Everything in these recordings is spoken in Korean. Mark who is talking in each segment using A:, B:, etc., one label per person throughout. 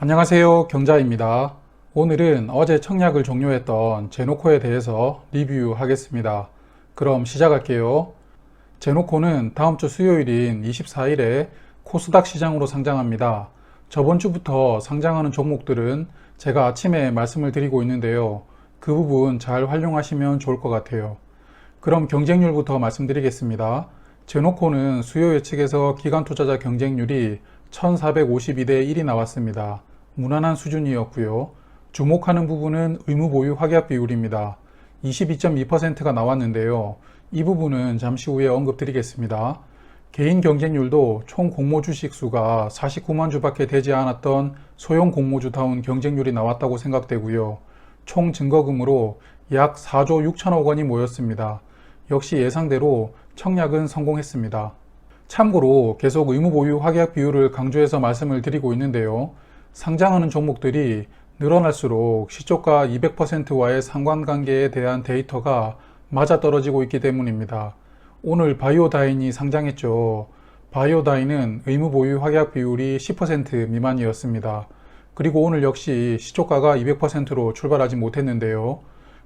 A: 안녕하세요, 경자입니다. 오늘은 어제 청약을 종료했던 제노코에 대해서 리뷰하겠습니다. 그럼 시작할게요. 제노코는 다음 주 수요일인 24일에 코스닥 시장으로 상장합니다. 저번 주부터 상장하는 종목들은 제가 아침에 말씀을 드리고 있는데요. 그 부분 잘 활용하시면 좋을 것 같아요. 그럼 경쟁률부터 말씀드리겠습니다. 제노코는 수요 예측에서 기관 투자자 경쟁률이 1452대 1이 나왔습니다. 무난한 수준이었고요. 주목하는 부분은 의무 보유 확약 비율입니다. 22.2%가 나왔는데요. 이 부분은 잠시 후에 언급드리겠습니다. 개인 경쟁률도 총 공모 주식 수가 49만 주밖에 되지 않았던 소형 공모주다운 경쟁률이 나왔다고 생각되고요. 총 증거금으로 약 4조 6천억 원이 모였습니다. 역시 예상대로 청약은 성공했습니다. 참고로 계속 의무 보유 확약 비율을 강조해서 말씀을 드리고 있는데요. 상장하는 종목들이 늘어날수록 시초가 200%와의 상관관계에 대한 데이터가 맞아떨어지고 있기 때문입니다. 오늘 바이오다인이 상장했죠. 바이오다인은 의무 보유 확약 비율이 10% 미만이었습니다. 그리고 오늘 역시 시초가가 200%로 출발하지 못했는데요.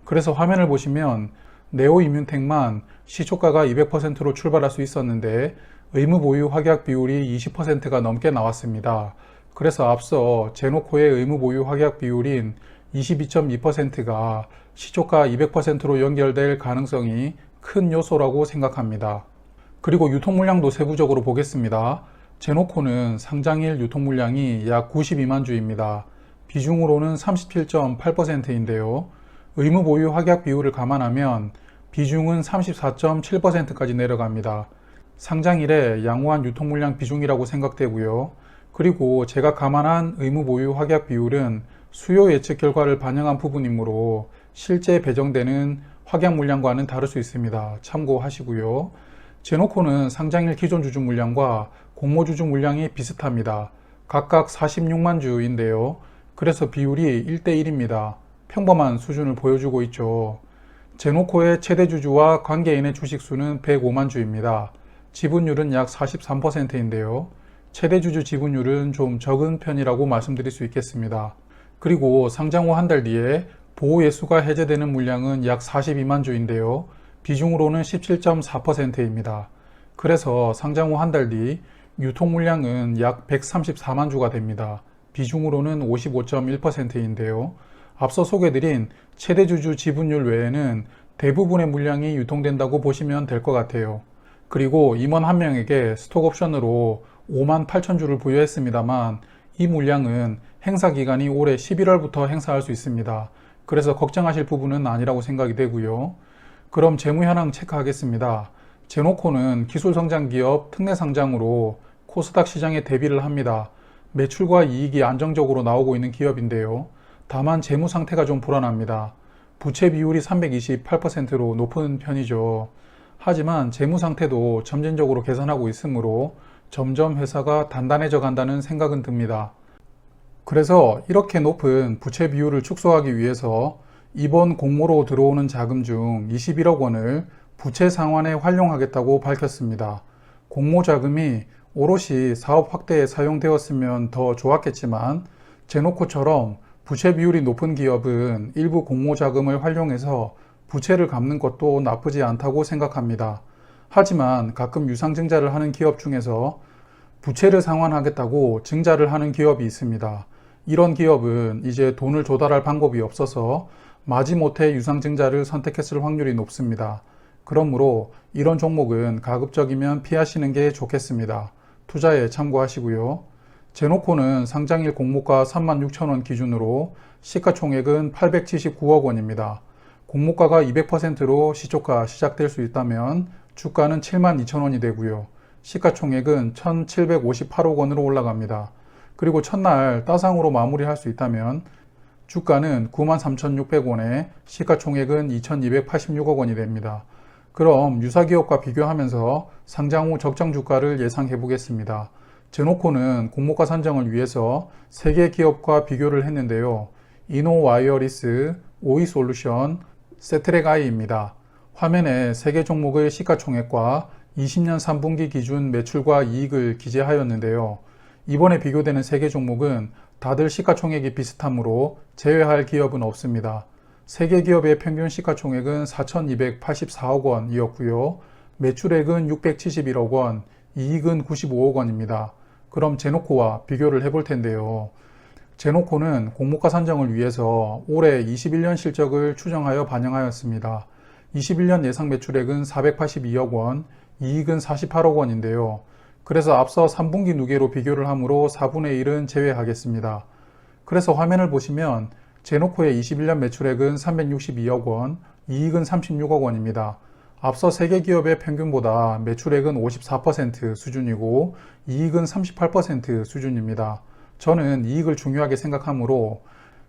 A: 그래서 화면을 보시면 네오이뮨텍만 시초가가 200%로 출발할 수 있었는데 의무 보유 확약 비율이 20%가 넘게 나왔습니다. 그래서 앞서 제노코의 의무 보유 확약 비율인 22.2%가 시초가 200%로 연결될 가능성이 큰 요소라고 생각합니다. 그리고 유통 물량도 세부적으로 보겠습니다. 제노코는 상장일 유통 물량이 약 92만 주입니다. 비중으로는 37.8%인데요. 의무 보유 확약 비율을 감안하면 비중은 34.7%까지 내려갑니다. 상장일에 양호한 유통 물량 비중이라고 생각되고요. 그리고 제가 감안한 의무 보유 확약 비율은 수요 예측 결과를 반영한 부분이므로 실제 배정되는 확약 물량과는 다를 수 있습니다. 참고하시고요. 제노코는 상장일 기존 주주 물량과 공모 주주 물량이 비슷합니다. 각각 46만 주인데요. 그래서 비율이 1대1입니다. 평범한 수준을 보여주고 있죠. 제노코의 최대 주주와 관계인의 주식 수는 105만 주입니다. 지분율은 약 43%인데요. 최대 주주 지분율은 좀 적은 편이라고 말씀드릴 수 있겠습니다. 그리고 상장 후 한 달 뒤에 보호 예수가 해제되는 물량은 약 42만 주인데요. 비중으로는 17.4%입니다. 그래서 상장 후 한 달 뒤 유통 물량은 약 134만 주가 됩니다. 비중으로는 55.1%인데요. 앞서 소개드린 최대 주주 지분율 외에는 대부분의 물량이 유통된다고 보시면 될 것 같아요. 그리고 임원 한 명에게 스톡 옵션으로 5만 8천 주를 부여했습니다만 이 물량은 행사 기간이 올해 11월부터 행사할 수 있습니다. 그래서 걱정하실 부분은 아니라고 생각이 되고요. 그럼 재무 현황 체크하겠습니다. 제노코는 기술 성장 기업 특례 상장으로 코스닥 시장에 대비를 합니다. 매출과 이익이 안정적으로 나오고 있는 기업인데요. 다만 재무 상태가 좀 불안합니다. 부채 비율이 328%로 높은 편이죠. 하지만 재무 상태도 점진적으로 개선하고 있으므로 점점 회사가 단단해져 간다는 생각은 듭니다. 그래서 이렇게 높은 부채 비율을 축소하기 위해서 이번 공모로 들어오는 자금 중 21억 원을 부채 상환에 활용하겠다고 밝혔습니다. 공모 자금이 오롯이 사업 확대에 사용되었으면 더 좋았겠지만 제노코처럼 부채 비율이 높은 기업은 일부 공모 자금을 활용해서 부채를 갚는 것도 나쁘지 않다고 생각합니다. 하지만 가끔 유상증자를 하는 기업 중에서 부채를 상환하겠다고 증자를 하는 기업이 있습니다. 이런 기업은 이제 돈을 조달할 방법이 없어서 마지못해 유상증자를 선택했을 확률이 높습니다. 그러므로 이런 종목은 가급적이면 피하시는 게 좋겠습니다. 투자에 참고하시고요. 제노코는 상장일 공모가 36,000원 기준으로 시가총액은 879억 원입니다. 공모가가 200%로 시초가 시작될 수 있다면 주가는 72,000원이 되고요. 시가총액은 1,758억 원으로 올라갑니다. 그리고 첫날 따상으로 마무리할 수 있다면 주가는 93,600원에 시가총액은 2,286억 원이 됩니다. 그럼 유사기업과 비교하면서 상장 후 적정 주가를 예상해 보겠습니다. 제노코는 공모가 산정을 위해서 3개 기업과 비교를 했는데요. 이노와이어리스, 오이솔루션, 세트랙아이입니다. 화면에 3개 종목의 시가총액과 20년 3분기 기준 매출과 이익을 기재하였는데요. 이번에 비교되는 3개 종목은 다들 시가총액이 비슷하므로 제외할 기업은 없습니다. 세계 기업의 평균 시가총액은 4,284억 원이었고요. 매출액은 671억 원, 이익은 95억 원입니다. 그럼 제노코와 비교를 해볼 텐데요. 제노코는 공모가 산정을 위해서 올해 21년 실적을 추정하여 반영하였습니다. 21년 예상 매출액은 482억 원, 이익은 48억 원인데요. 그래서 앞서 3분기 누계로 비교를 하므로 4분의 1은 제외하겠습니다. 그래서 화면을 보시면 제노코의 21년 매출액은 362억 원, 이익은 36억 원입니다. 앞서 세계 기업의 평균보다 매출액은 54% 수준이고 이익은 38% 수준입니다. 저는 이익을 중요하게 생각하므로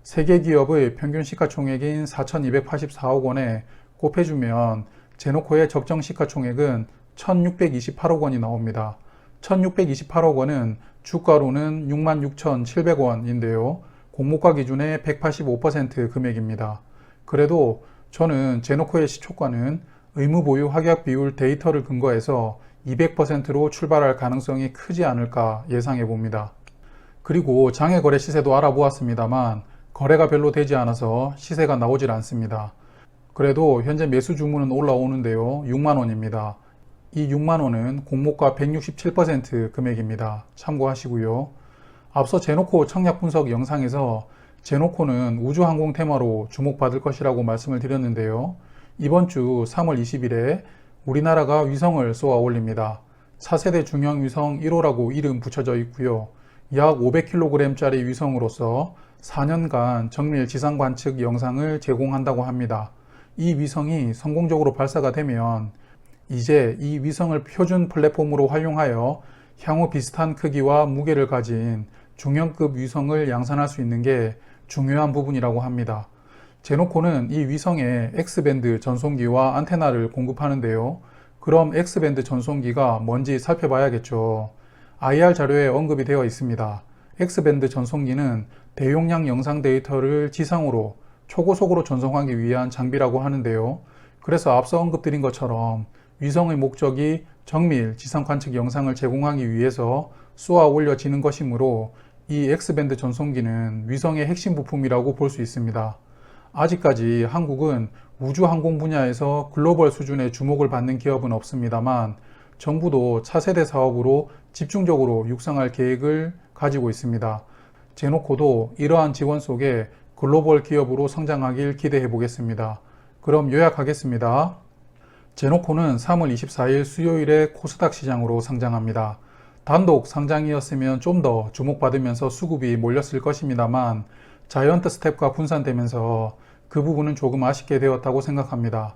A: 세계 기업의 평균 시가총액인 4,284억 원에 곱해주면 제노코의 적정 시가총액은 1,628억 원이 나옵니다. 1,628억 원은 주가로는 66,700원인데요. 공모가 기준의 185% 금액입니다. 그래도 저는 제노코의 시초가는 의무 보유 확약 비율 데이터를 근거해서 200%로 출발할 가능성이 크지 않을까 예상해 봅니다. 그리고 장외 거래 시세도 알아보았습니다만 거래가 별로 되지 않아서 시세가 나오질 않습니다. 그래도 현재 매수 주문은 올라오는데요. 6만원입니다. 이 6만원은 공모가 167% 금액입니다. 참고하시고요. 앞서 제노코 청약 분석 영상에서 제노코는 우주항공 테마로 주목받을 것이라고 말씀을 드렸는데요. 이번 주 3월 20일에 우리나라가 위성을 쏘아 올립니다. 차세대 중형 위성 1호라고 이름 붙여져 있고요. 약 500kg짜리 위성으로서 4년간 정밀 지상 관측 영상을 제공한다고 합니다. 이 위성이 성공적으로 발사가 되면 이제 이 위성을 표준 플랫폼으로 활용하여 향후 비슷한 크기와 무게를 가진 중형급 위성을 양산할 수 있는 게 중요한 부분이라고 합니다. 제노코는 이 위성에 X밴드 전송기와 안테나를 공급하는데요. 그럼 X밴드 전송기가 뭔지 살펴봐야겠죠. IR 자료에 언급이 되어 있습니다. X밴드 전송기는 대용량 영상 데이터를 지상으로 초고속으로 전송하기 위한 장비라고 하는데요. 그래서 앞서 언급드린 것처럼 위성의 목적이 정밀 지상 관측 영상을 제공하기 위해서 쏘아 올려지는 것이므로 이 X밴드 전송기는 위성의 핵심 부품이라고 볼 수 있습니다. 아직까지 한국은 우주항공 분야에서 글로벌 수준의 주목을 받는 기업은 없습니다만 정부도 차세대 사업으로 집중적으로 육성할 계획을 가지고 있습니다. 제노코도 이러한 지원 속에 글로벌 기업으로 성장하길 기대해 보겠습니다. 그럼 요약하겠습니다. 제노코는 3월 24일 수요일에 코스닥 시장으로 상장합니다. 단독 상장이었으면 좀 더 주목받으면서 수급이 몰렸을 것입니다만 자이언트 스텝과 분산되면서 그 부분은 조금 아쉽게 되었다고 생각합니다.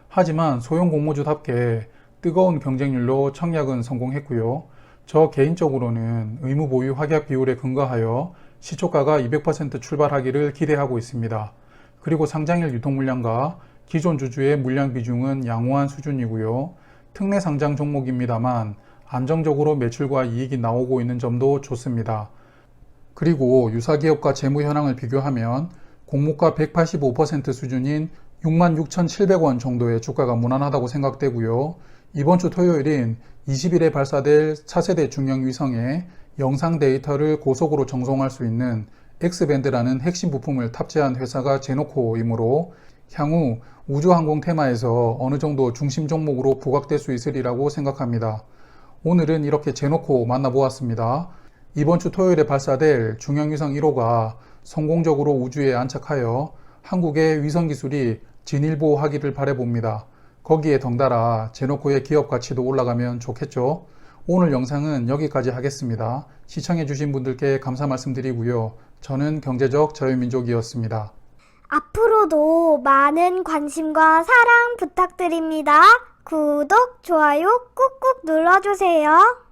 A: 하지만 소형 공모주답게 뜨거운 경쟁률로 청약은 성공했고요. 저 개인적으로는 의무 보유 확약 비율에 근거하여 시초가가 200% 출발하기를 기대하고 있습니다. 그리고 상장일 유통 물량과 기존 주주의 물량 비중은 양호한 수준이고요. 특례 상장 종목입니다만 안정적으로 매출과 이익이 나오고 있는 점도 좋습니다. 그리고 유사 기업과 재무 현황을 비교하면 공모가 185% 수준인 66,700원 정도의 주가가 무난하다고 생각되고요. 이번 주 토요일인 20일에 발사될 차세대 중형 위성에 영상 데이터를 고속으로 전송할 수 있는 X밴드라는 핵심 부품을 탑재한 회사가 제노코이므로 향후 우주항공 테마에서 어느 정도 중심 종목으로 부각될 수 있으리라고 생각합니다. 오늘은 이렇게 제노코 만나보았습니다. 이번 주 토요일에 발사될 중형위성 1호가 성공적으로 우주에 안착하여 한국의 위성 기술이 진일보하기를 바라봅니다. 거기에 덩달아 제노코의 기업 가치도 올라가면 좋겠죠. 오늘 영상은 여기까지 하겠습니다. 시청해주신 분들께 감사 말씀드리고요. 저는 경제적 자유민족이었습니다.
B: 앞으로도 많은 관심과 사랑 부탁드립니다. 구독, 좋아요 꾹꾹 눌러주세요.